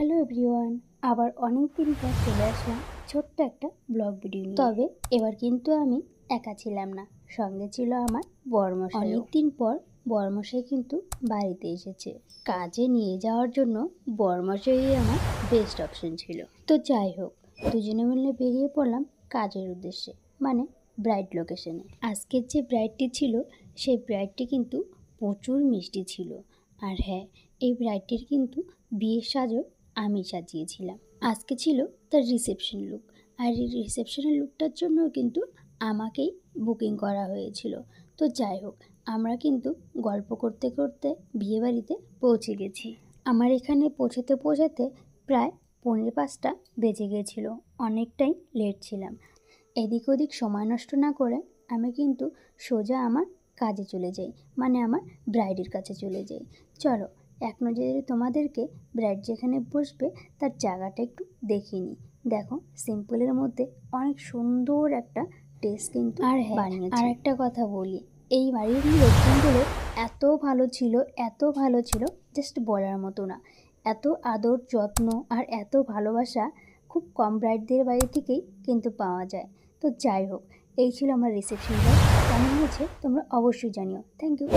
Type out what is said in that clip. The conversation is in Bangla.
হ্যালো এভরিওয়ান, আবার অনেক দিন পর চলে আসলাম ছোট্ট একটা ব্লগ ভিডিও নিয়ে। তবে এবার কিন্তু আমি একা ছিলাম না, সঙ্গে ছিল আমার বরমশাই। অনেক দিন পর বরমশাই কিন্তু বাড়িতে এসেছে। কাজে নিয়ে যাওয়ার জন্য বরমশাই আমার বেস্ট অপশন ছিল। তো যাই হোক, দুজনে মিলে বেরিয়ে পড়লাম কাজের উদ্দেশ্যে, মানে ব্রাইড লোকেশনে। আজকের যে ব্রাইডটি ছিল সেই ব্রাইডটি কিন্তু প্রচুর মিষ্টি ছিল। আর হ্যাঁ, এই ব্রাইডটির কিন্তু বিয়ের সাজও আমি সাজিয়েছিলাম। আজকে ছিল তার রিসেপশন লুক, আর এই রিসেপশনের লুকটার জন্য কিন্তু আমাকেই বুকিং করা হয়েছিল। তো যাই হোক, আমরা কিন্তু গল্প করতে করতে বিয়েবাড়িতে পৌঁছে গেছি। আমার এখানে পৌঁছাতে প্রায় 4:45 বেজে গিয়েছিল, অনেকটাই লেট ছিলাম। এদিক ওদিক সময় নষ্ট না করে আমি কিন্তু সোজা আমার কাজে চলে যাই, মানে আমার ব্রাইডের কাছে চলে যাই। চলো এক নজরে তোমাদেরকে ব্রাইড যেখানে বসবে তার জায়গাটা একটু দেখিয়ে নিই। দেখো, সিম্পলের মধ্যে অনেক সুন্দর একটা টেস্ট কিন্তু আর বানিয়েছে। আর একটা কথা বলি, এই বাড়ির লোকজনগুলো এত ভালো ছিল জাস্ট বলার মতো না। এত আদর যত্ন আর এত ভালোবাসা খুব কম ব্রাইডদের বাড়ি থেকেই কিন্তু পাওয়া যায়। তো যাই হোক, এই ছিল আমার রিসেপশন ব্লগ। কেমন হয়েছে তোমরা অবশ্যই জানিও। Thank you.